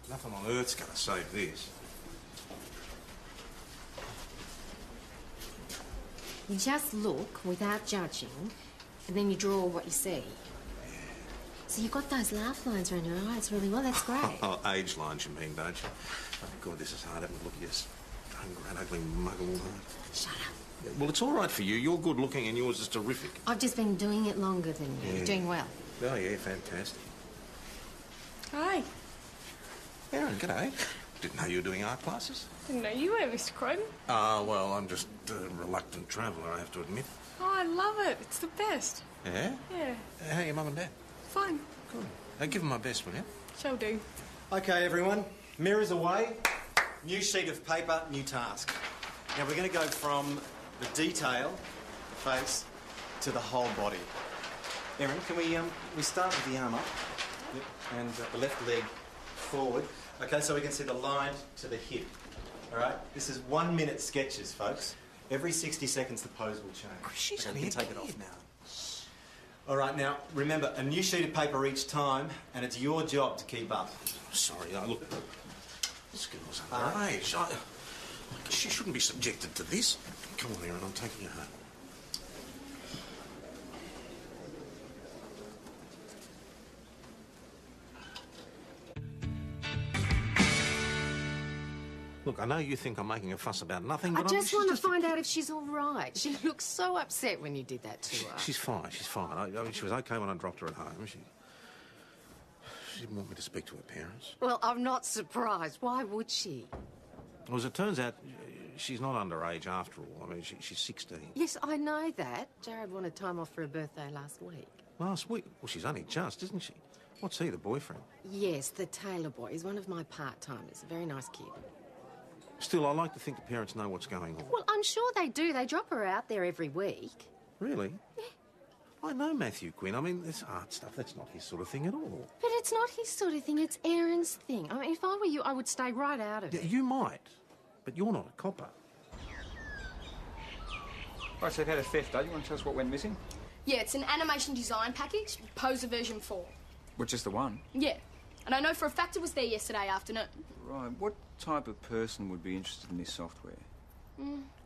Nothing on earth's going to save this. You just look without judging, and then you draw what you see. So you've got those laugh lines around your eyes really well. That's great. Oh, age lines you mean, don't you? Oh, God, this is hard. Have a look at this hungry and ugly mug all night. Shut up. Yeah, well, it's all right for you. You're good looking and yours is terrific. I've just been doing it longer than you. Yeah. Doing well. Oh, yeah, fantastic. Hi. Erin, g'day. Didn't know you were doing art classes. Didn't know you were, Mr. Croydon. Well, I'm just a reluctant traveller, I have to admit. Oh, I love it. It's the best. Yeah? Yeah. How are your mum and dad? Fine. Good. Give them my best, will you? Shall do. Okay, everyone. Mirrors away. New sheet of paper, new task. Now, we're going to go from the detail, the face, to the whole body. Erin, can we start with the arm up? Yep. And the left leg forward. Okay, so we can see the line to the hip. All right? This is 1 minute sketches, folks. Every 60 seconds, the pose will change. Oh, she's okay, you can take it off now. All right, now, remember, a new sheet of paper each time, and it's your job to keep up. Sorry, look, this girl's underage. She shouldn't be subjected to this. Come on, Erin, I'm taking her home. Look, I know you think I'm making a fuss about nothing, but I just want to find out if she's all right. She looked so upset when you did that to her. She's fine, she's fine. I mean, she was okay when I dropped her at home. She didn't want me to speak to her parents. Well, I'm not surprised. Why would she? Well, as it turns out, she's not underage after all. I mean, she's 16. Yes, I know that. Jared wanted time off for her birthday last week. Last week? Well, she's only just, isn't she? What's he, the boyfriend? Yes, the Taylor boy. He's one of my part-timers. A very nice kid. Still, I like to think the parents know what's going on. Well, I'm sure they do. They drop her out there every week. Really? Yeah. I know Matthew Quinn. I mean, this art stuff, that's not his sort of thing at all. But it's not his sort of thing. It's Erin's thing. I mean, if I were you, I would stay right out of it. You might, but you're not a copper. Right, so you've had a theft, eh? You want to tell us what went missing? Yeah, it's an animation design package, Poser version 4. Which is the one? Yeah. And I know for a fact it was there yesterday afternoon. Right. What type of person would be interested in this software?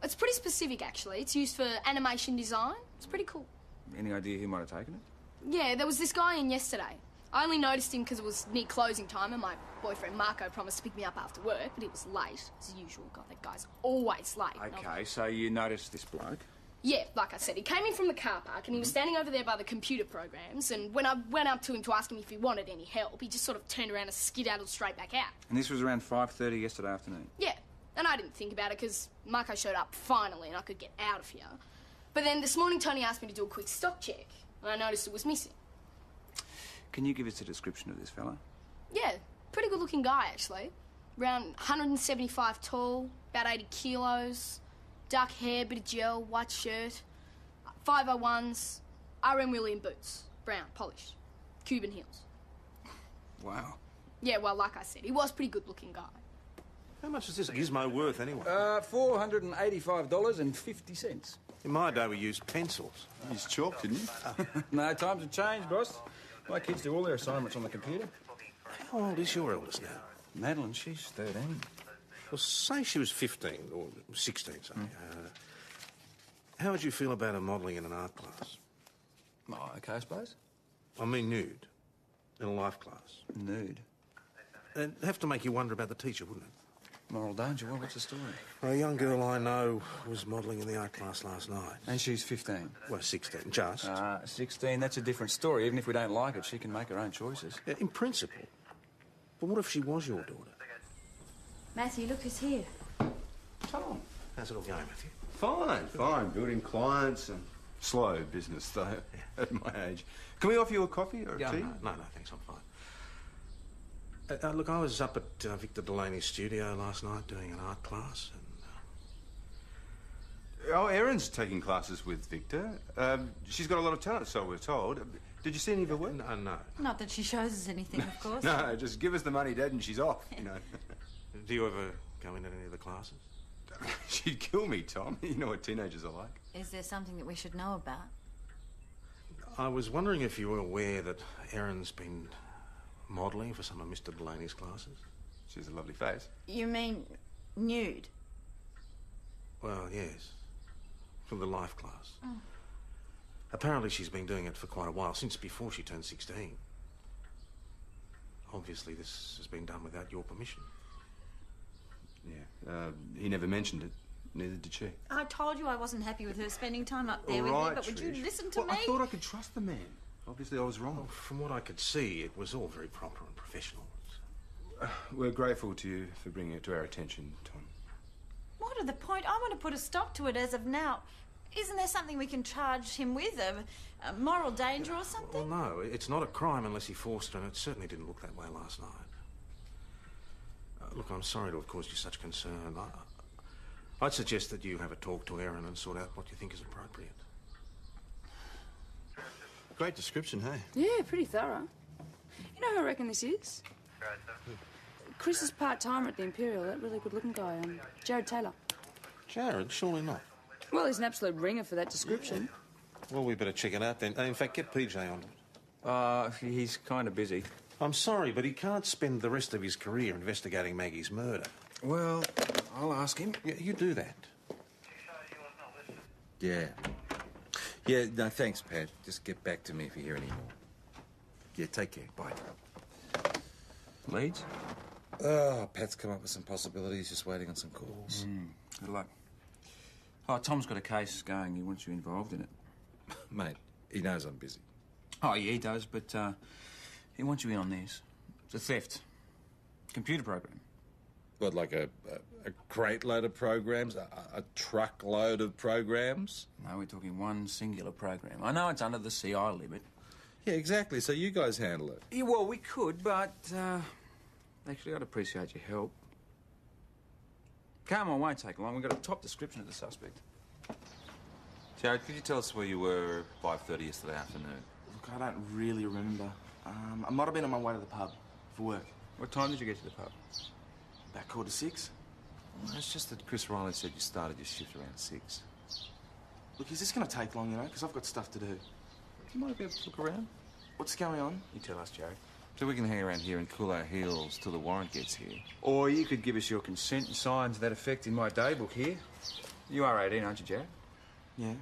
It's pretty specific, actually. It's used for animation design. It's pretty cool. Any idea who might have taken it? Yeah, there was this guy in yesterday. I only noticed him because it was near closing time and my boyfriend Marco promised to pick me up after work, but he was late, as usual. God, that guy's always late. Okay, so you noticed this bloke? Yeah, like I said, he came in from the car park and he was standing over there by the computer programs, and when I went up to him to ask him if he wanted any help, he just sort of turned around and skedaddled straight back out. And this was around 5:30 yesterday afternoon? Yeah, and I didn't think about it because Marco showed up finally and I could get out of here. But then this morning Tony asked me to do a quick stock check, and I noticed it was missing. Can you give us a description of this fella? Yeah, pretty good looking guy actually. Around 175 tall, about 80 kilos, dark hair, bit of gel, white shirt, 501s, RM William boots, brown, polished, Cuban heels. Wow. Yeah, well, like I said, he was a pretty good looking guy. How much is this gizmo worth, anyway? $485.50. In my day, we used pencils. He's chalk, didn't he? No, times have changed, boss. My kids do all their assignments on the computer. How old is your eldest now? Madeline, she's 13. Well, say she was 15 or 16, say. How would you feel about her modelling in an art class? Oh, okay, I suppose. I mean nude. In a life class. Nude? It'd have to make you wonder about the teacher, wouldn't it? Moral danger. Well, what's the story? Well, a young girl I know was modelling in the art class last night. And she's 15? Well, 16, just. 16, that's a different story. Even if we don't like it, she can make her own choices. Yeah, in principle. But what if she was your daughter? Matthew, look who's here. Tom. How's it all going, Matthew? Fine, fine. Building clients and slow business, though, at my age. Can we offer you a coffee or a tea? No, thanks, I'm fine. Look, I was up at Victor Delaney's studio last night doing an art class and... Oh, Erin's taking classes with Victor. She's got a lot of talent, so we're told. Did you see any of her work? No. Not that she shows us anything, of course. No, just give us the money, Dad, and she's off, you know. Do you ever go in at any of the classes? She'd kill me, Tom. You know what teenagers are like. Is there something that we should know about? I was wondering if you were aware that Erin's been modelling for some of Mr. Delaney's classes. She has a lovely face. You mean nude? Well, yes. From the life class. Apparently she's been doing it for quite a while, since before she turned 16. Obviously this has been done without your permission. Yeah. He never mentioned it. Neither did she. I told you I wasn't happy with her spending time up there All with right, me, but would you Trish. listen to Well, me? I thought I could trust the man. Obviously I was wrong. Well, from what I could see, it was all very proper and professional. We're grateful to you for bringing it to our attention, Tom. More to the point, I want to put a stop to it as of now. Isn't there something we can charge him with? A moral danger or something? Well, no, it's not a crime unless he forced her, and it certainly didn't look that way last night. Look, I'm sorry to have caused you such concern. I'd suggest that you have a talk to Erin and sort out what you think is appropriate. Great description, hey? Yeah, pretty thorough. You know who I reckon this is? Chris is part-timer at the Imperial, that really good-looking guy, Jared Taylor. Jared? Surely not. Well, he's an absolute ringer for that description. Well, we better check it out then. In fact, get PJ on it. He's kind of busy. I'm sorry, but he can't spend the rest of his career investigating Maggie's murder. Well, I'll ask him. Yeah, you do that. Yeah. Yeah, no, thanks, Pat. Just get back to me if you hear any more. Yeah, take care. Bye. Leads? Oh, Pat's come up with some possibilities, just waiting on some calls. Good luck. Oh, Tom's got a case going. He wants you involved in it. Mate, he knows I'm busy. Oh, yeah, he does, but he wants you in on this. It's a theft. Computer program. What, like a crate load of programs? A truckload of programs? No, we're talking one singular program. I know it's under the CI limit. Yeah, exactly. So you guys handle it. Yeah, well, we could, but actually, I'd appreciate your help. Come on, won't take long. We've got a top description of the suspect. Jared, could you tell us where you were at 5:30 yesterday afternoon? Look, I don't really remember. I might have been on my way to the pub for work. What time did you get to the pub? About 5:45. Well, it's just that Chris Riley said you started your shift around 6. Look, is this going to take long, you know? Because I've got stuff to do. You might be able to look around. What's going on? You tell us, Jared. So we can hang around here and cool our heels till the warrant gets here. Or you could give us your consent and sign to that effect in my daybook here. You are 18, aren't you, Jared? Yeah.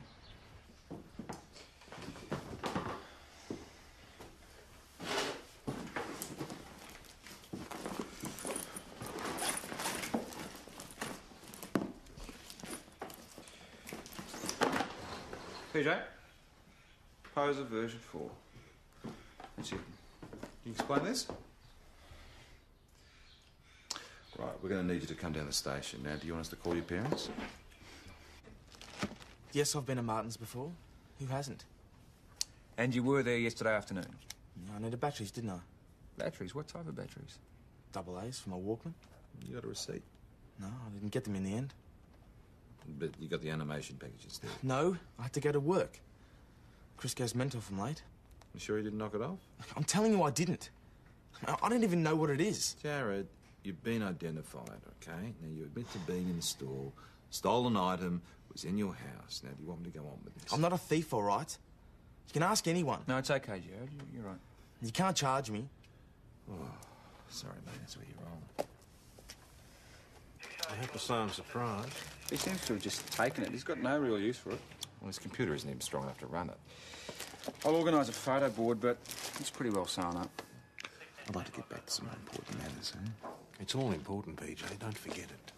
PJ? Poser version 4. That's it. Can you explain this? Right, we're going to need you to come down the station. Now, do you want us to call your parents? Yes, I've been to Martin's before. Who hasn't? And you were there yesterday afternoon? I needed batteries, didn't I? Batteries? What type of batteries? Double A's for my Walkman. You got a receipt? No, I didn't get them in the end. But you got the animation package instead. No, I had to go to work. Chris goes mental from late. You sure you didn't knock it off? I'm telling you I didn't. I don't even know what it is. Jared, you've been identified, okay? Now, you admit to being in the store. Stolen item was in your house. Now, do you want me to go on with this? I'm not a thief, all right? You can ask anyone. No, it's okay, Jared. You're right. You can't charge me. Oh, sorry, mate. That's where you're wrong. I have to say I'm surprised. He seems to have just taken it. He's got no real use for it. Well, his computer isn't even strong enough to run it. I'll organise a photo board, but it's pretty well sewn up. I'd like to get back to some more important matters, eh? It's all important, PJ. Don't forget it.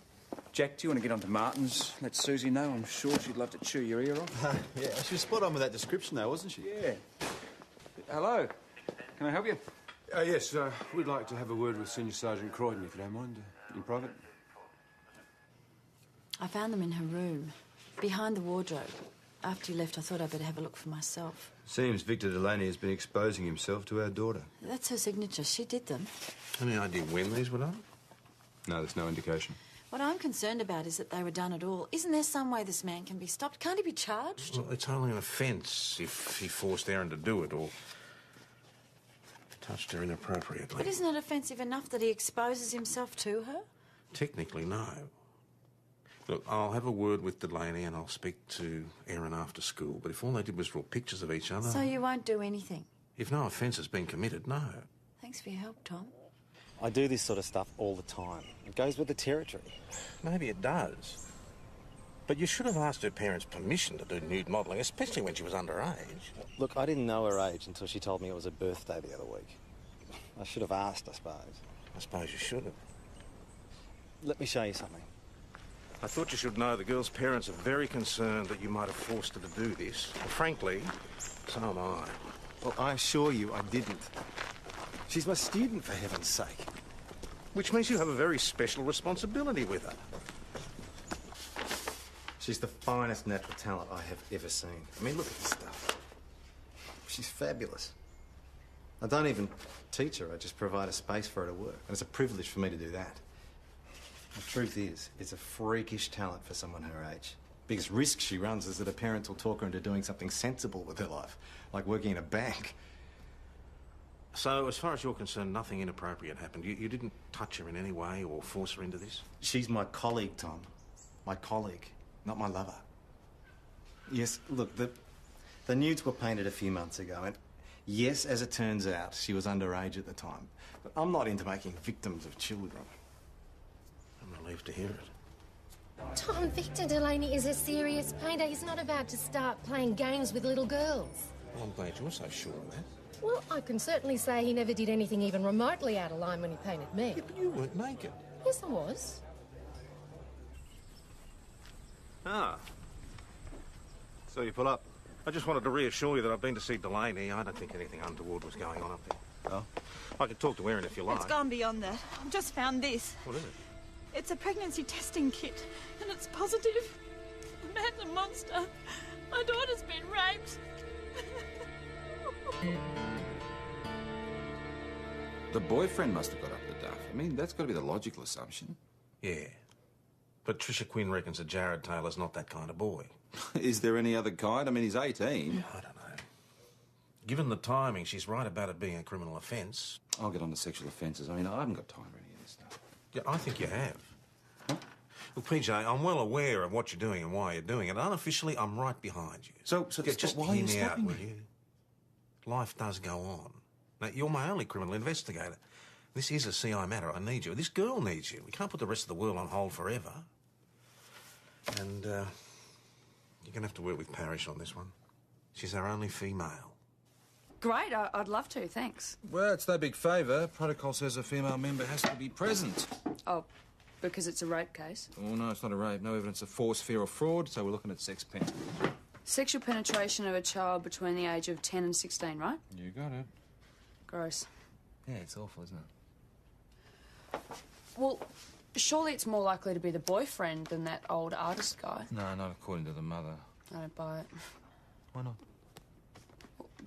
Jack, do you want to get on to Martin's? Let Susie know. I'm sure she'd love to chew your ear off. Yeah, she was spot on with that description, though, wasn't she? Yeah. Hello. Can I help you? Yes, we'd like to have a word with Senior Sergeant Croydon, if you don't mind, in private. I found them in her room, behind the wardrobe. After you left, I thought I'd better have a look for myself. Seems Victor Delaney has been exposing himself to our daughter. That's her signature. She did them. Any idea when these were done? No, there's no indication. What I'm concerned about is that they were done at all. Isn't there some way this man can be stopped? Can't he be charged? Well, it's only an offence if he forced Erin to do it or touched her inappropriately. But isn't it offensive enough that he exposes himself to her? Technically, no. Look, I'll have a word with Delaney and I'll speak to Erin after school, but if all they did was draw pictures of each other... So you won't do anything? If no offence has been committed, no. Thanks for your help, Tom. I do this sort of stuff all the time. It goes with the territory. Maybe it does. But you should have asked her parents' permission to do nude modelling, especially when she was underage. Look, I didn't know her age until she told me it was her birthday the other week. I should have asked, I suppose. I suppose you should have. Let me show you something. I thought you should know the girl's parents are very concerned that you might have forced her to do this. And frankly, so am I. Well, I assure you I didn't. She's my student, for heaven's sake. Which means you have a very special responsibility with her. She's the finest natural talent I have ever seen. I mean, look at this stuff. She's fabulous. I don't even teach her, I just provide a space for her to work. And it's a privilege for me to do that. The truth is, it's a freakish talent for someone her age. Biggest risk she runs is that her parents will talk her into doing something sensible with her life, like working in a bank. So, as far as you're concerned, nothing inappropriate happened. You didn't touch her in any way or force her into this? She's my colleague, Tom. My colleague, not my lover. Yes, look, the nudes were painted a few months ago, and yes, as it turns out, she was underage at the time. But I'm not into making victims of children. I'm relieved to hear it. Tom, Victor Delaney is a serious painter. He's not about to start playing games with little girls. Well, I'm glad you're so sure of that. Well, I can certainly say he never did anything even remotely out of line when he painted me. Yeah, but you weren't naked. Yes, I was. Ah. So you pull up. I just wanted to reassure you that I've been to see Delaney. I don't think anything untoward was going on up there. Oh? I could talk to Erin if you like. It's gone beyond that. I've just found this. What is it? It's a pregnancy testing kit, and it's positive. The man's a monster. My daughter's been raped. The boyfriend must have got up the duff. I mean, that's got to be the logical assumption. Yeah. But Tricia Quinn reckons that Jared Taylor's not that kind of boy. Is there any other kind? I mean, he's 18. I don't know. Given the timing, she's right about it being a criminal offence. I'll get on to sexual offences. I mean, I haven't got time for any of this stuff. Yeah, I think you have. Huh? Look, PJ, I'm well aware of what you're doing and why you're doing it. Unofficially, I'm right behind you. So yeah, just why are you hear me out, stopping will me? you? Life does go on. Now, you're my only criminal investigator. This is a CI matter. I need you. This girl needs you. We can't put the rest of the world on hold forever. And, you're going to have to work with Parrish on this one. She's our only female. Great, I'd love to, thanks. Well, it's no big favour. Protocol says a female member has to be present. Oh, because it's a rape case? Oh, no, it's not a rape. No evidence of force, fear or fraud, so we're looking at sex pen. Sexual penetration of a child between the age of 10 and 16, right? You got it. Gross. Yeah, it's awful, isn't it? Well, surely it's more likely to be the boyfriend than that old artist guy. No, not according to the mother. I don't buy it. Why not?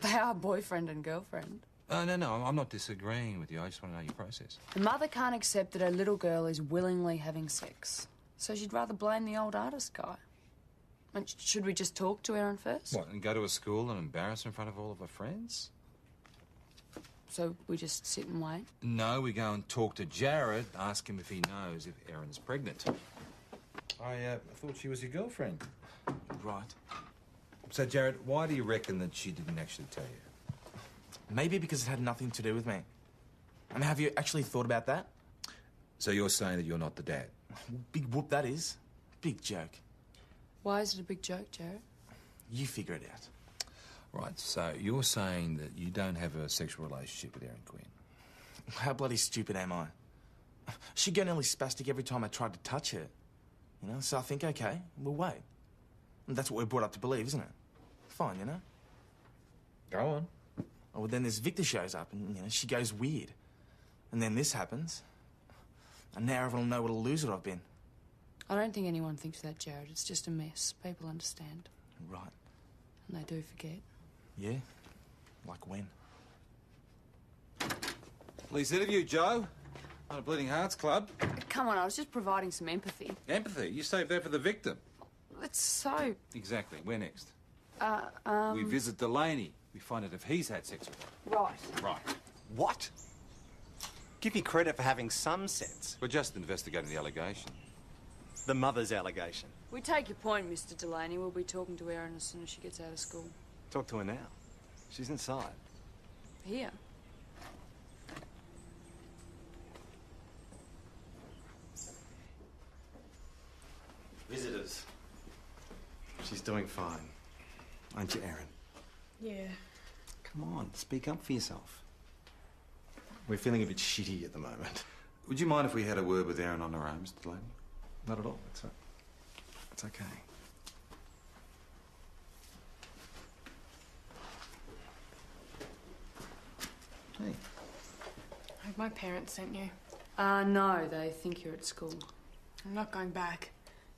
They are boyfriend and girlfriend. No, I'm not disagreeing with you. I just want to know your process. The mother can't accept that her little girl is willingly having sex, so she'd rather blame the old artist guy. And should we just talk to Erin first? What, and go to a school and embarrass her in front of all of her friends? So we just sit and wait? No, we go and talk to Jared, ask him if he knows if Erin's pregnant. I thought she was your girlfriend. Right. So, Jared, why do you reckon that she didn't actually tell you? Maybe because it had nothing to do with me. I mean, have you actually thought about that? So you're saying that you're not the dad? Big whoop, that is. Big joke. Why is it a big joke, Jared? You figure it out. Right, so you're saying that you don't have a sexual relationship with Erin Quinn? How bloody stupid am I? She'd go nearly spastic every time I tried to touch her. You know, so I think, okay, we'll wait. And that's what we're brought up to believe, isn't it? Fine, you know? Go on. Oh, well, then there's Victor shows up and, you know, she goes weird. And then this happens. And now everyone will know what a loser I've been. I don't think anyone thinks that, Jared. It's just a mess. People understand. Right. And they do forget. Yeah? Like when? Police interview, Joe. On a Bleeding Hearts Club. Come on, I was just providing some empathy. Empathy? You saved that for the victim. It's so... Exactly. Where next? We We visit Delaney. We find out if he's had sex with her. Right. Right. What? Give me credit for having some sense. We're just investigating the allegation. The mother's allegation. We take your point, Mr. Delaney. We'll be talking to Erin as soon as she gets out of school. Talk to her now. She's inside. Here. She's doing fine. Aren't you, Erin? Yeah. Come on, speak up for yourself. We're feeling a bit shitty at the moment. Would you mind if we had a word with Erin on her own, Mr. Delaney? Not at all. It's okay. Hey. Have my parents sent you? No, they think you're at school. I'm not going back.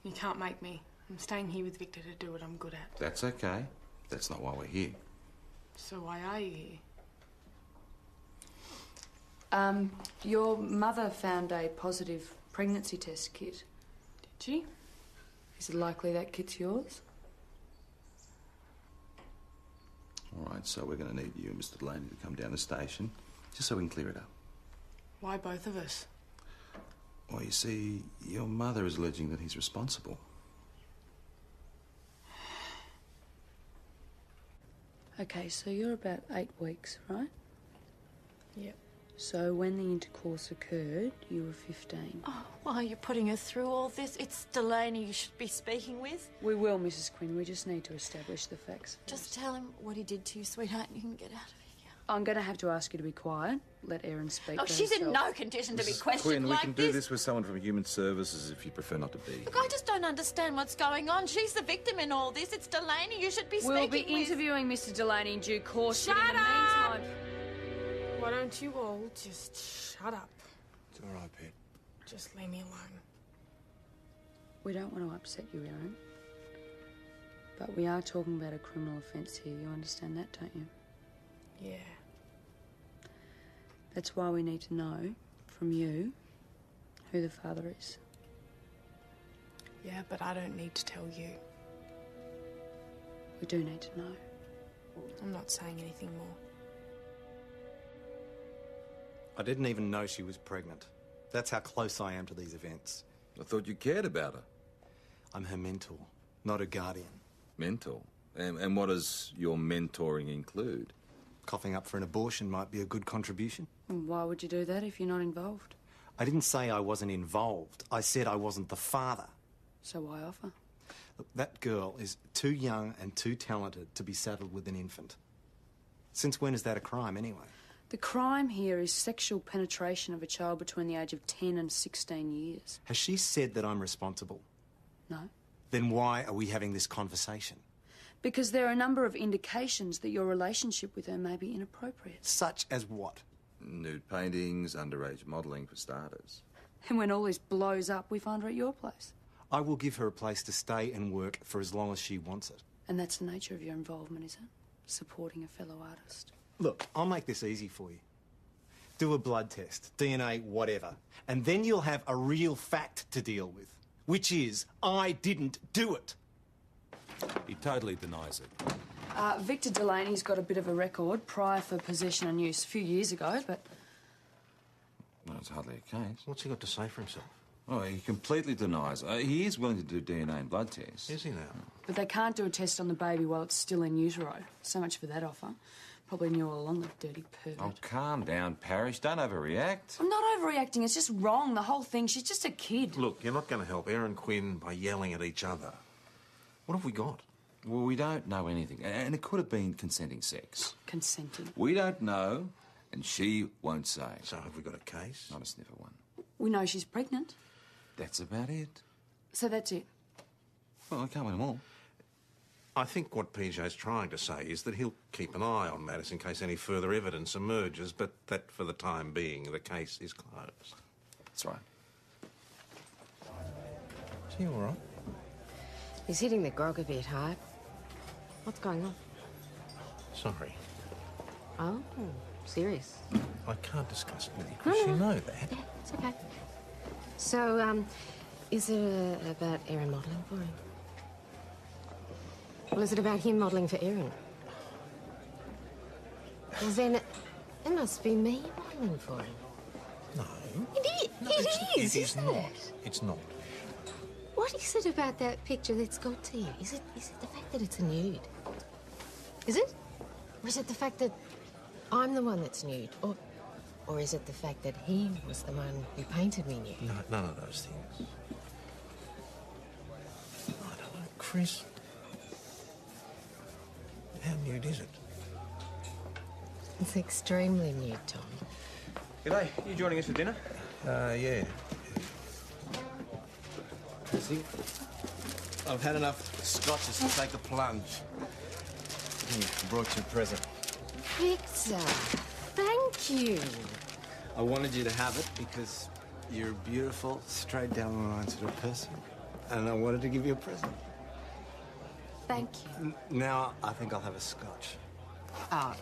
You can't make me. I'm staying here with Victor to do what I'm good at. That's okay. That's not why we're here. So why are you here? Your mother found a positive pregnancy test kit. Did she? Is it likely that kit's yours? All right, so we're going to need you and Mr. Delaney to come down the station, just so we can clear it up. Why both of us? Well, you see, your mother is alleging that he's responsible. Okay, so you're about 8 weeks, right? Yep. So when the intercourse occurred, you were 15. Oh, why are you putting her through all this? It's Delaney you should be speaking with. We will, Mrs. Quinn. We just need to establish the facts first. Just tell him what he did to you, sweetheart, and you can get out of here. I'm going to have to ask you to be quiet. Let Erin speak. Oh, for she's in herself. no condition to be Mrs. questioned Quinn, like we can do this with someone from Human Services if you prefer not to be. Look, I just don't understand what's going on. She's the victim in all this. It's Delaney you should be speaking We'll be with. interviewing Mr. Delaney in due course. Shut but in the up! meantime... Why don't you all just shut up? It's all right, Pete. Just leave me alone. We don't want to upset you, Erin. But we are talking about a criminal offence here. You understand that, don't you? Yeah. That's why we need to know from you who the father is. Yeah, but I don't need to tell you. We do need to know. I'm not saying anything more. I didn't even know she was pregnant. That's how close I am to these events. I thought you cared about her. I'm her mentor, not her guardian. Mentor? And what does your mentoring include? Coughing up for an abortion might be a good contribution. Why would you do that if you're not involved? I didn't say I wasn't involved. I said I wasn't the father. So why offer? Look, that girl is too young and too talented to be saddled with an infant. Since when is that a crime, anyway? The crime here is sexual penetration of a child between the age of 10 and 16 years. Has she said that I'm responsible? No. Then why are we having this conversation? Because there are a number of indications that your relationship with her may be inappropriate. Such as what? Nude paintings, underage modelling for starters. And when all this blows up, we find her at your place. I will give her a place to stay and work for as long as she wants it. And that's the nature of your involvement, is it? Supporting a fellow artist. Look, I'll make this easy for you. Do a blood test, DNA, whatever, and then you'll have a real fact to deal with, which is I didn't do it. He totally denies it. Victor Delaney's got a bit of a record prior for possession and use a few years ago, but... Well, it's hardly a case. What's he got to say for himself? Oh, he completely denies. He is willing to do DNA and blood tests. Is he now? But they can't do a test on the baby while it's still in utero. So much for that offer. Probably knew all along, that dirty pervert. Oh, calm down, Parrish. Don't overreact. I'm not overreacting. It's just wrong, the whole thing. She's just a kid. Look, you're not going to help Erin Quinn by yelling at each other. What have we got? Well, we don't know anything. And it could have been consenting sex. Consenting. We don't know, and she won't say. So have we got a case? Not a sniffer one. We know she's pregnant. That's about it. So that's it. Well, I can't win them all. I think what PJ's trying to say is that he'll keep an eye on matters in case any further evidence emerges, but that for the time being, the case is closed. That's right. Is he all right? He's hitting the grog a bit hard. What's going on? Sorry. Oh, serious. I can't discuss it with you, Chris. You know that. Yeah, it's okay. So, is it about Erin modelling for him? Well, is it about him modelling for Erin? Well, then it must be me modelling for him. No. It is, It is isn't not. it? It's not. What is it about that picture that's got to you? Is it the fact that it's a nude? Is it? Or is it the fact that I'm the one that's nude? Or is it the fact that he was the one who painted me nude? No, none of those things. I don't know, Chris. How nude is it? It's extremely nude, Tom. G'day, you joining us for dinner? Yeah. See, I've had enough scotches to take the plunge. Here, I brought you a present. Victor, thank you. I wanted you to have it because you're a beautiful, straight down the line sort of person. And I wanted to give you a present. Thank you. Now I think I'll have a scotch. Oh,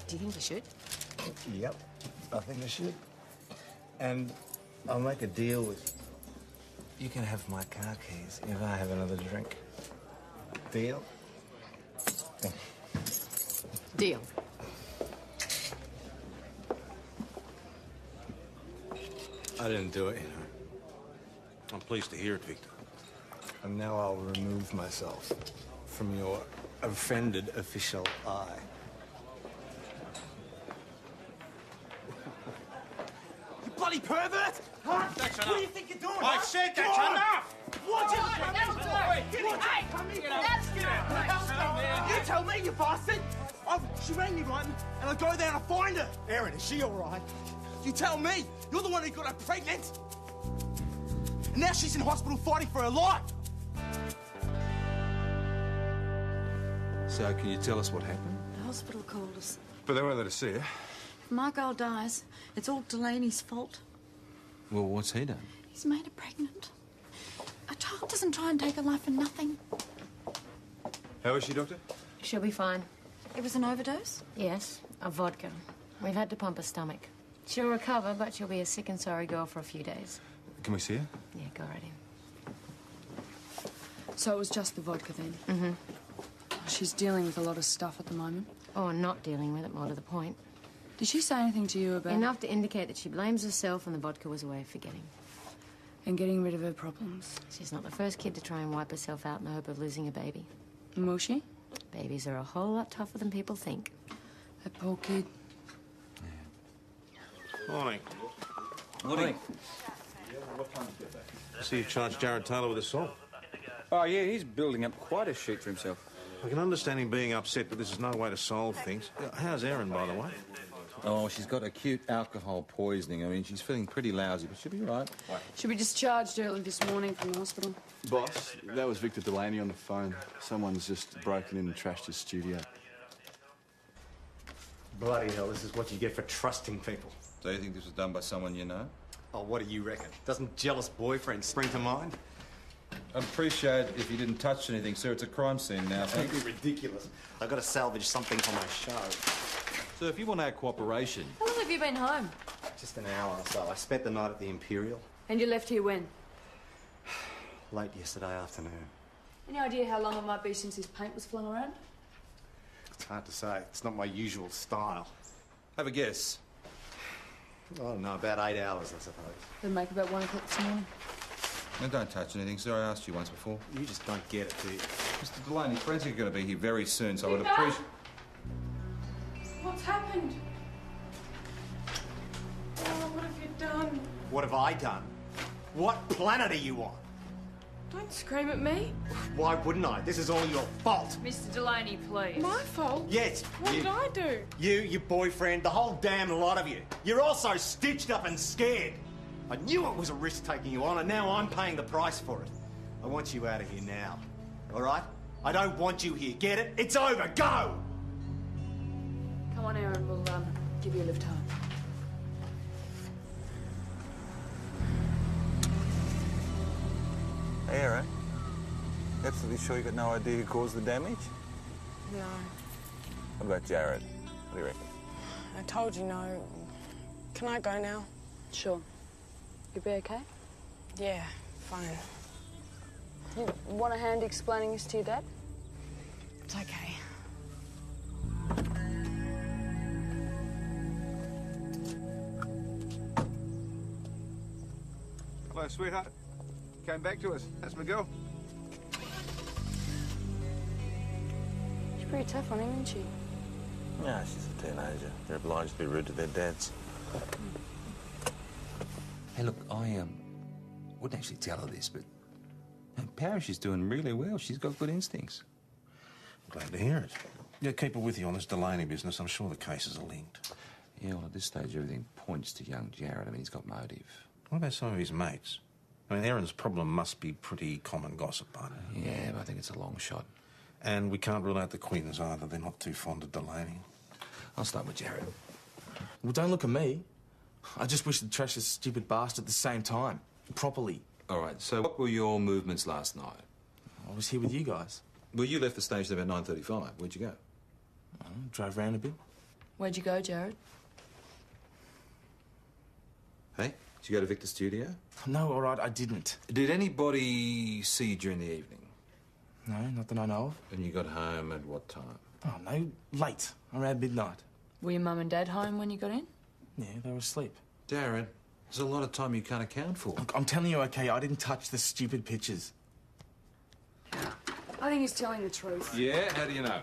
do you think you should? Yep, I think I should. And I'll make a deal with you. You can have my car keys if I have another drink. Deal? Deal. I didn't do it, you know. I'm pleased to hear it, Victor. And now I'll remove myself from your offended official eye. You bloody pervert! Huh? What do you think you're doing? I said that's enough! What? You tell me, you bastard! She rang me, right? And I go there and I find her. Erin, is she all right? You tell me. You're the one who got her pregnant. And now she's in hospital fighting for her life. So, can you tell us what happened? The hospital called us. But they won't let us see her. If my girl dies, it's all Delaney's fault. Well, what's he done? He's made her pregnant. A child doesn't try and take a life for nothing. How is she, Doctor? She'll be fine. It was an overdose? Yes, of vodka. We've had to pump her stomach. She'll recover, but she'll be a sick and sorry girl for a few days. Can we see her? Yeah, go right in. So it was just the vodka then? Mm-hmm. She's dealing with a lot of stuff at the moment. Or not dealing with it, more to the point. Did she say anything to you about... Enough to indicate that she blames herself and the vodka was a way of forgetting. And getting rid of her problems? She's not the first kid to try and wipe herself out in the hope of losing a baby. Will she? Babies are a whole lot tougher than people think. That poor kid. Morning. Morning. See you charged Jared Taylor with assault. Oh, yeah, he's building up quite a sheet for himself. I can understand him being upset, but this is no way to solve things. How's Erin, by the way? Oh, she's got acute alcohol poisoning. I mean, she's feeling pretty lousy, but she'll be all right. She was discharged early this morning from the hospital. Boss, that was Victor Delaney on the phone. Someone's just broken in and trashed his studio. Bloody hell, this is what you get for trusting people. So you think this was done by someone you know? Oh, what do you reckon? Doesn't jealous boyfriend spring to mind? I'd appreciate it if you didn't touch anything, sir. It's a crime scene now. That'd be ridiculous. I've got to salvage something for my show. So if you want our cooperation... How long have you been home? Just an hour or so. I spent the night at the Imperial. And you left here when? Late yesterday afternoon. Any idea how long it might be since his paint was flung around? It's hard to say. It's not my usual style. Have a guess. I don't know, about 8 hours, I suppose. It'd make about 1 o'clock this morning. Now, don't touch anything, sir. I asked you once before. You just don't get it, do you? Mr. Delaney, forensic are going to be here very soon, so I would appreciate... What's happened? Oh, what have you done? What have I done? What planet are you on? Don't scream at me. Why wouldn't I? This is all your fault. Mr. Delaney, please. My fault? Yes. What did I do? You, your boyfriend, the whole damn lot of you. You're all so stitched up and scared. I knew it was a risk taking you on, and now I'm paying the price for it. I want you out of here now. All right? I don't want you here. Get it? It's over. Go! Come on, Aaron. We'll give you a lift home. Hey, Aaron. Absolutely sure you got no idea who caused the damage? No. What about Jared? What do you reckon? I told you no. Can I go now? Sure. You'll be okay? Yeah, fine. You want a hand explaining this to your dad? It's okay. Hello, sweetheart. Came back to us. That's my girl. She's pretty tough on him, isn't she? Yeah, she's a teenager. They're obliged to be rude to their dads. Hey, look, I wouldn't actually tell her this, but Parish is doing really well. She's got good instincts. Glad to hear it. Yeah, keep it with you on this Delaney business. I'm sure the cases are linked. Yeah, well, at this stage, everything points to young Jared. I mean, he's got motive. What about some of his mates? I mean, Erin's problem must be pretty common gossip, but... Yeah, but I think it's a long shot. And we can't rule out the Quinns either. They're not too fond of Delaney. I'll start with Jared. Well, don't look at me. I just wish they'd trash this stupid bastard at the same time. Properly. All right, so what were your movements last night? I was here with you guys. Well, you left the station about 9:35. Where'd you go? Drove round a bit. Where'd you go, Jared? Hey, did you go to Victor's studio? No, all right, I didn't. Did anybody see you during the evening? No, not that I know of. And you got home at what time? Oh, no, late. Around midnight. Were your mum and dad home when you got in? Yeah, they were asleep. Darren, there's a lot of time you can't account for. Look, I'm telling you, OK, I didn't touch the stupid pictures. I think he's telling the truth. Yeah? How do you know?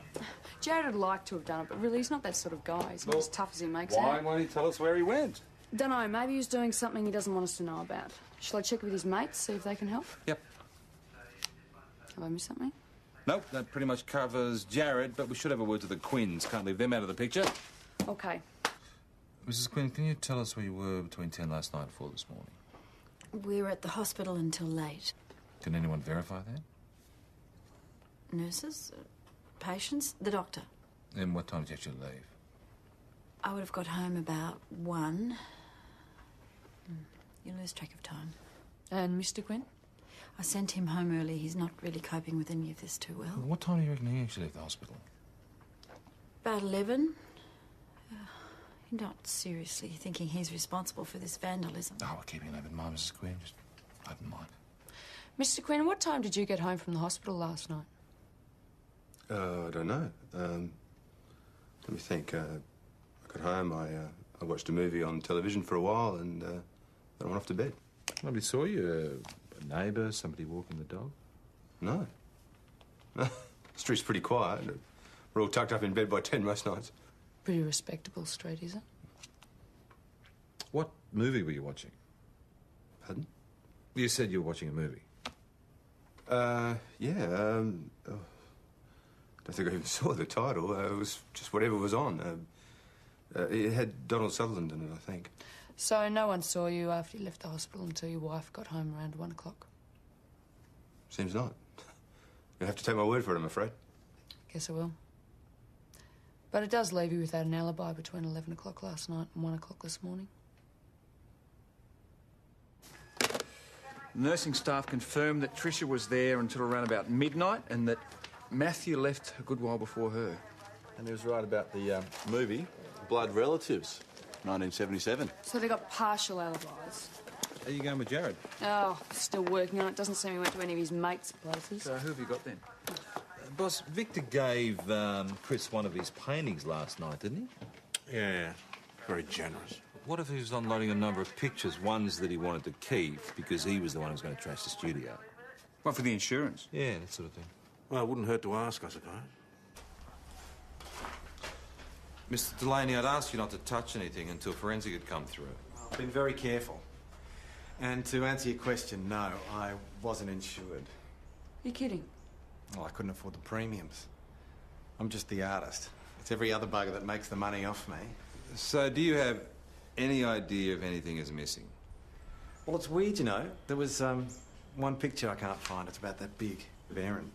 Jared would like to have done it, but really he's not that sort of guy. He's not as tough as he makes Why out. won't he tell us where he went? Don't know, maybe he's doing something he doesn't want us to know about. Shall I check with his mates, see if they can help? Yep. Have I missed something? Nope, that pretty much covers Jared, but we should have a word to the Quinns. Can't leave them out of the picture. Okay. Mrs. Quinn, can you tell us where you were between 10 last night and 4 this morning? We were at the hospital until late. Can anyone verify that? Nurses, patients, the doctor. And what time did you actually leave? I would have got home about 1. You lose track of time. And Mr. Quinn? I sent him home early. He's not really coping with any of this too well. What time do you reckon he actually left the hospital? About 11. You're not seriously thinking he's responsible for this vandalism? Oh, we're keeping an open mind, Mrs. Quinn. Just open mind. Mr. Quinn, what time did you get home from the hospital last night? I don't know. Let me think. I got home, I watched a movie on television for a while, and then I went off to bed. Nobody saw you? A neighbour, somebody walking the dog? No. The street's pretty quiet. We're all tucked up in bed by 10 most nights. Pretty respectable street, is it? What movie were you watching? Pardon? You said you were watching a movie. Yeah, I don't think I even saw the title. It was just whatever was on. It had Donald Sutherland in it, I think. So no one saw you after you left the hospital until your wife got home around 1 o'clock? Seems not. You'll have to take my word for it, I'm afraid. Guess I will. But it does leave you without an alibi between 11 o'clock last night and 1 o'clock this morning. Nursing staff confirmed that Tricia was there until around about midnight and that Matthew left a good while before her. And he was right about the movie, Blood Relatives, 1977. So they got partial alibis. How are you going with Jared? Oh, still working on it. Doesn't seem he went to any of his mates' places. So who have you got then? Boss, Victor gave Chris one of his paintings last night, didn't he? Yeah, very generous. What if he was unloading a number of pictures, ones that he wanted to keep because he was the one who was going to trash the studio? What, for the insurance? Yeah, that sort of thing. Well, it wouldn't hurt to ask, I suppose. Mr. Delaney, I'd asked you not to touch anything until forensic had come through. I've been very careful. And to answer your question, no, I wasn't insured. You're kidding? Well, I couldn't afford the premiums. I'm just the artist. It's every other bugger that makes the money off me. So do you have any idea if anything is missing? Well, it's weird, you know. There was one picture I can't find. It's about that big, of Erin.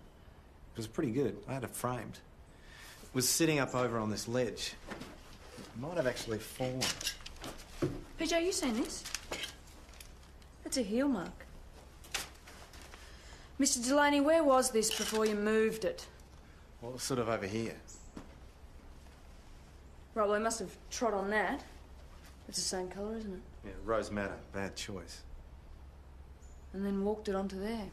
It was pretty good. I had it framed. It was sitting up over on this ledge. It might have actually fallen. PJ, you seen this? That's a heel mark. Mr. Delaney, where was this before you moved it? Well, it was sort of over here. Right, well, he must have trod on that. It's the same colour, isn't it? Yeah, rose madder. Bad choice. And then walked it onto there.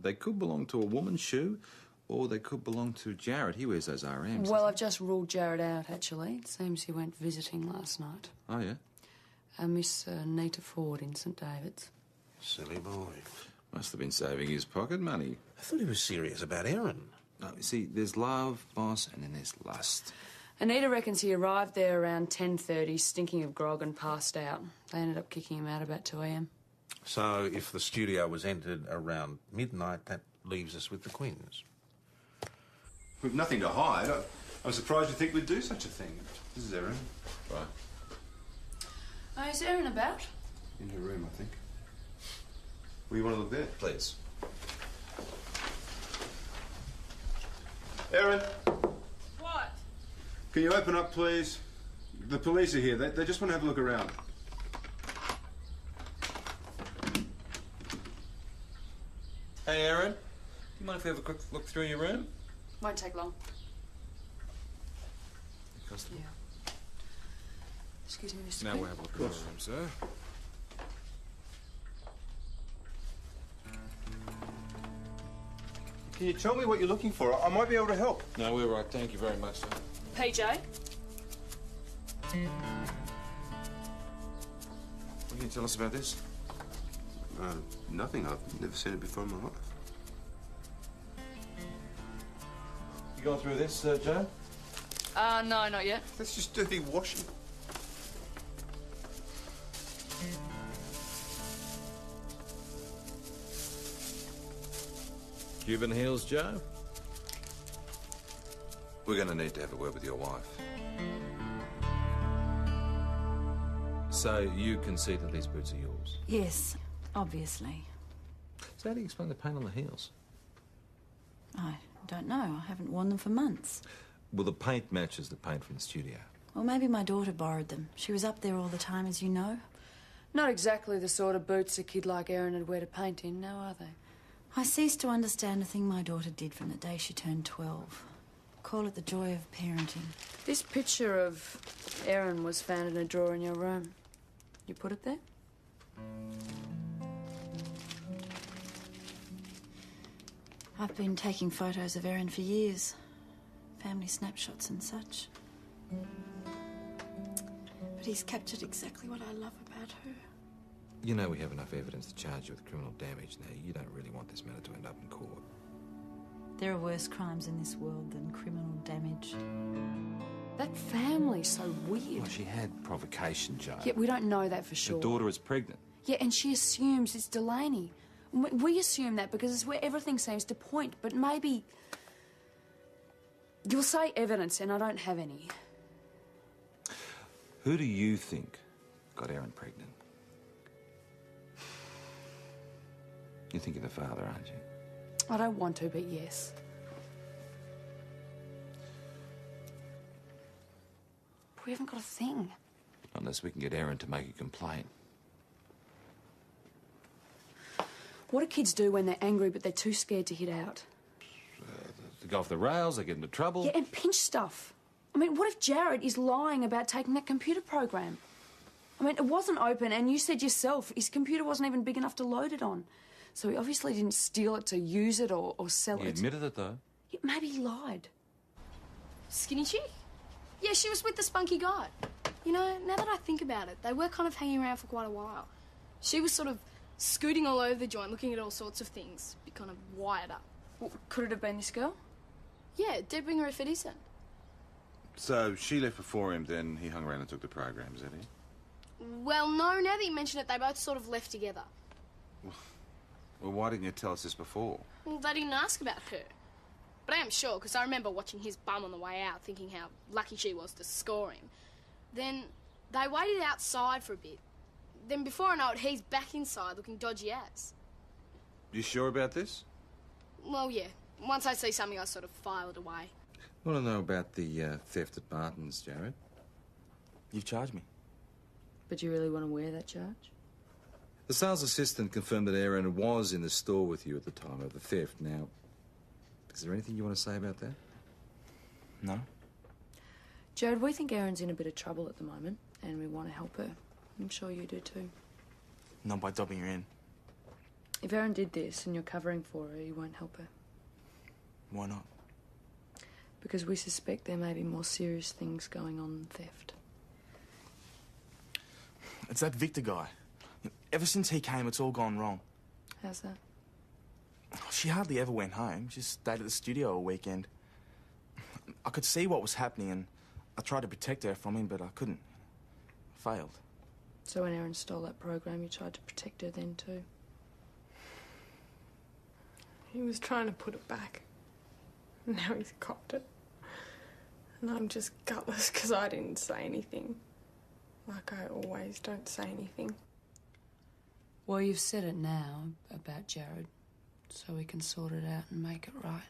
They could belong to a woman's shoe, or they could belong to Jared. He wears those RMs. Well, I've just ruled Jared out, actually. It seems he went visiting last night. Oh, yeah? Miss Nita Ford in St David's. Silly boy. Must have been saving his pocket money. I thought he was serious about Erin. No, you see, there's love, boss, and then there's lust. Anita reckons he arrived there around 10:30, stinking of grog and passed out. They ended up kicking him out about 2 a.m. So if the studio was entered around midnight, that leaves us with the Quinns. We've nothing to hide. I was surprised you think we'd do such a thing. This is Erin. Right. Oh, is Erin about? In her room, I think. Well, you want to look there? Please. Erin, What? can you open up, please? The police are here. They just want to have a look around. Hey, Erin. Do you mind if we have a quick look through your room? Won't take long. Constable. Yeah. Excuse me, Mr. Now Quinn. we'll have a look at your room, sir. Can you tell me what you're looking for? I might be able to help. No, we're right. Thank you very much, sir. PJ? What can you tell us about this? Nothing. I've never seen it before in my life. You gone through this, Joe? No, not yet. That's just dirty washing. Cuban heels, Joe? We're going to need to have a word with your wife. So you concede that these boots are yours? Yes, obviously. So how do you explain the paint on the heels? I don't know. I haven't worn them for months. Well, the paint matches the paint from the studio. Well, maybe my daughter borrowed them. She was up there all the time, as you know. Not exactly the sort of boots a kid like Erin would wear to paint in, now are they? I ceased to understand a thing my daughter did from the day she turned 12. Call it the joy of parenting. This picture of Erin was found in a drawer in your room. You put it there? I've been taking photos of Erin for years. Family snapshots and such. But he's captured exactly what I love about her. You know we have enough evidence to charge you with criminal damage. Now, you don't really want this matter to end up in court. There are worse crimes in this world than criminal damage. That family's so weird. Well, she had provocation, Joe. Yeah, we don't know that for sure. Her daughter is pregnant. Yeah, and she assumes it's Delaney. We assume that because it's where everything seems to point, but maybe... You'll say evidence, and I don't have any. Who do you think got Erin pregnant? You think you're the father, aren't you? I don't want to, but yes. But we haven't got a thing. Unless we can get Erin to make a complaint. What do kids do when they're angry but they're too scared to hit out? They go off the rails, they get into trouble. Yeah, and pinch stuff. I mean, what if Jared is lying about taking that computer program? I mean, it wasn't open, and you said yourself his computer wasn't even big enough to load it on. So he obviously didn't steal it to use it or sell He it. admitted it, though. Yeah, maybe he lied. Skinny chick? Yeah, she was with the spunky guy. You know, now that I think about it, they were kind of hanging around for quite a while. She was sort of scooting all over the joint, looking at all sorts of things, be kind of wired up. Well, could it have been this girl? Yeah, dead winger if it isn't. So she left before him, then he hung around and took the program, is that it? Well, no, now that you mention it, they both sort of left together. Well, why didn't you tell us this before? Well, they didn't ask about her. But I am sure, because I remember watching his bum on the way out, thinking how lucky she was to score him. Then they waited outside for a bit. Then before I know it, he's back inside looking dodgy as. You sure about this? Well, yeah. Once I see something, I sort of file it away. I want to know about the theft at Martin's, Jared. You've charged me. But you really want to wear that charge? The sales assistant confirmed that Erin was in the store with you at the time of the theft. Now, is there anything you want to say about that? No. Jared, we think Erin's in a bit of trouble at the moment, and we want to help her. I'm sure you do too. Not by dobbing her in. If Erin did this and you're covering for her, you won't help her. Why not? Because we suspect there may be more serious things going on than theft. It's that Victor guy. Ever since he came, it's all gone wrong. How's that? She hardly ever went home. She just stayed at the studio all weekend. I could see what was happening, and I tried to protect her from him, but I couldn't. I failed. So when Erin stole that program, you tried to protect her then too? He was trying to put it back. Now he's copped it. And I'm just gutless because I didn't say anything. Like I always don't say anything. Well, you've said it now about Jared, so we can sort it out and make it right.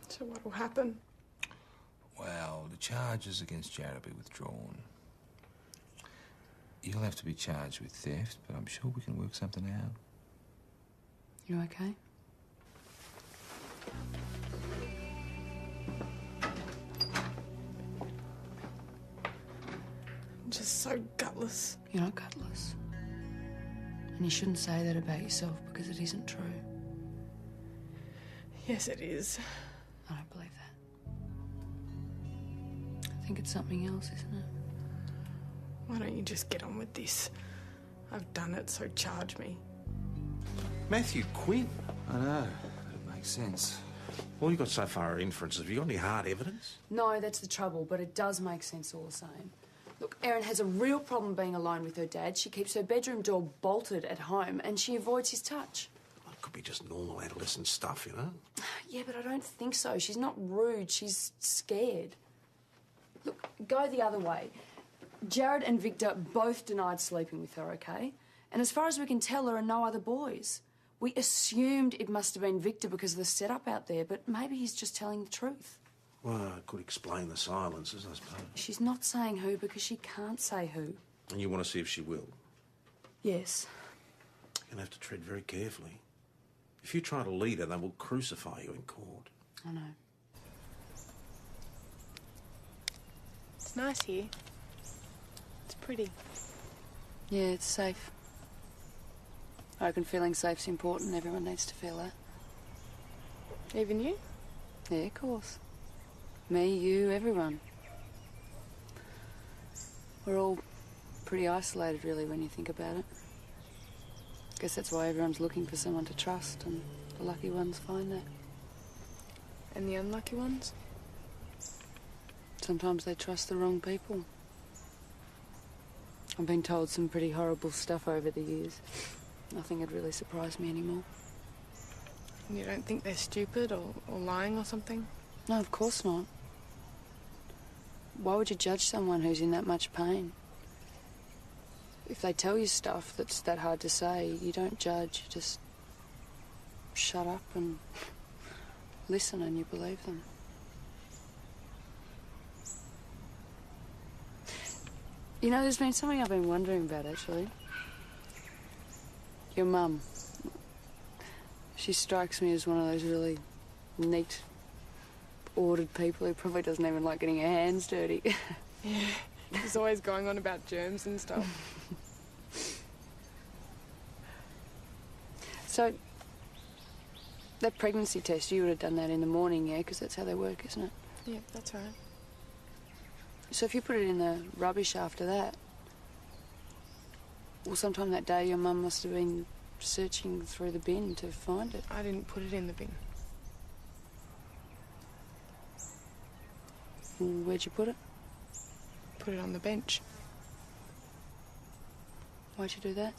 So what will happen? Well, the charges against Jared will be withdrawn. You'll have to be charged with theft, but I'm sure we can work something out. You okay? I'm just so gutless. You're not gutless. And you shouldn't say that about yourself because it isn't true. Yes, it is. I don't believe that. I think it's something else, isn't it? Why don't you just get on with this? I've done it, so charge me. Matthew Quinn? I know. It makes sense. All you got so far are inferences. Have you got any hard evidence? No, that's the trouble, but it does make sense all the same. Look, Erin has a real problem being alone with her dad. She keeps her bedroom door bolted at home and she avoids his touch. Well, it could be just normal adolescent stuff, you know? Yeah, but I don't think so. She's not rude. She's scared. Look, go the other way. Jared and Victor both denied sleeping with her, okay? And as far as we can tell, there are no other boys. We assumed it must have been Victor because of the setup out there, but maybe he's just telling the truth. Well, it could explain the silences, I suppose. She's not saying who because she can't say who. And you want to see if she will? Yes. You're going to have to tread very carefully. If you try to lead her, they will crucify you in court. I know. It's nice here. It's pretty. Yeah, it's safe. I reckon feeling safe's important. Everyone needs to feel that. Even you? Yeah, of course. Me, you, everyone. We're all pretty isolated, really, when you think about it. Guess that's why everyone's looking for someone to trust, and the lucky ones find that. And the unlucky ones? Sometimes they trust the wrong people. I've been told some pretty horrible stuff over the years. Nothing had really surprised me anymore. And you don't think they're stupid or lying or something? No, of course not. Why would you judge someone who's in that much pain? If they tell you stuff that's that hard to say, you don't judge, you just shut up and listen and you believe them. You know, there's been something I've been wondering about, actually. Your mum. She strikes me as one of those really neat, ordered people who probably doesn't even like getting her hands dirty. Yeah, she's always going on about germs and stuff. So, that pregnancy test, you would have done that in the morning, yeah? Because that's how they work, isn't it? Yeah, that's right. So if you put it in the rubbish after that, well, sometime that day your mum must have been searching through the bin to find it. I didn't put it in the bin. Where'd you put it? Put it on the bench. Why'd you do that?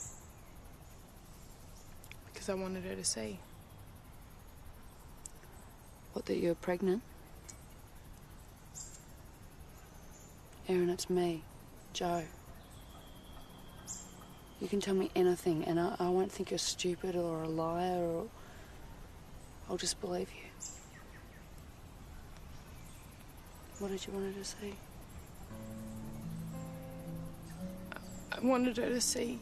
Because I wanted her to see. What, that you're pregnant? Erin, it's me, Joe. You can tell me anything and I won't think you're stupid or a liar or... I'll just believe you. What did you want her to see? I wanted her to see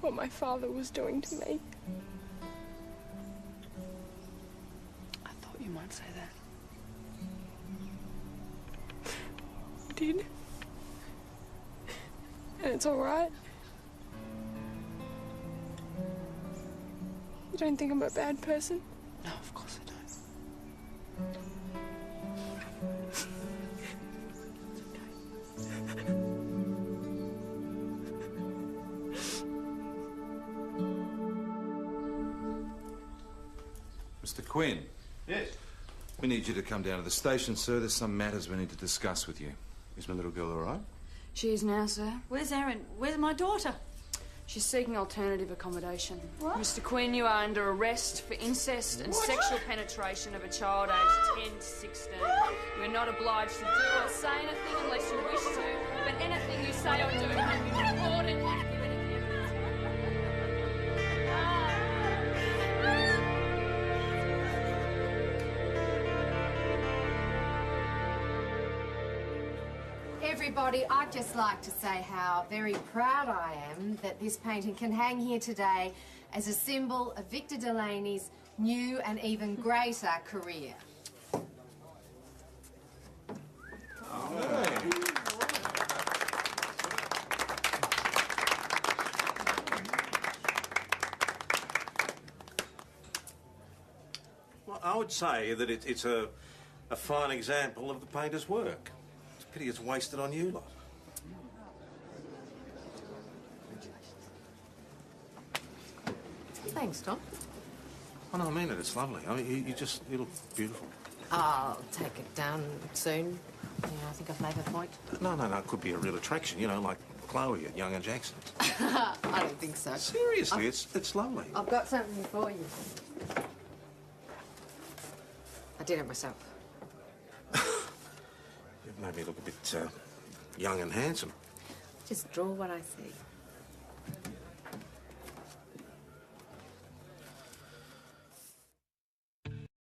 what my father was doing to me. I thought you might say that. I did. And it's all right. You don't think I'm a bad person? No, of course I don't. Mr. Quinn. Yes? We need you to come down to the station, sir. There's some matters we need to discuss with you. Is my little girl all right? She is now, sir. Where's Erin? Where's my daughter? She's seeking alternative accommodation. What? Mr. Quinn, you are under arrest for incest and sexual penetration of a child aged 10 to 16. You are not obliged to do or say anything unless you wish to, but anything you say or do must be recorded and given in evidence. Everybody, I'd just like to say how very proud I am that this painting can hang here today as a symbol of Victor Delaney's new and even greater career. Well, I would say that it's a fine example of the painter's work. It's a pity it's wasted on you lot. Thanks, Tom. Oh, no, I mean it. It's lovely. I mean, you look beautiful. I'll take it down soon. Yeah, I think I've made a point. No, it could be a real attraction, you know, like Chloe at Young and Jackson. I don't think so. Seriously, it's lovely. I've got something for you. I did it myself. You've made me look a bit young and handsome. Just draw what I see.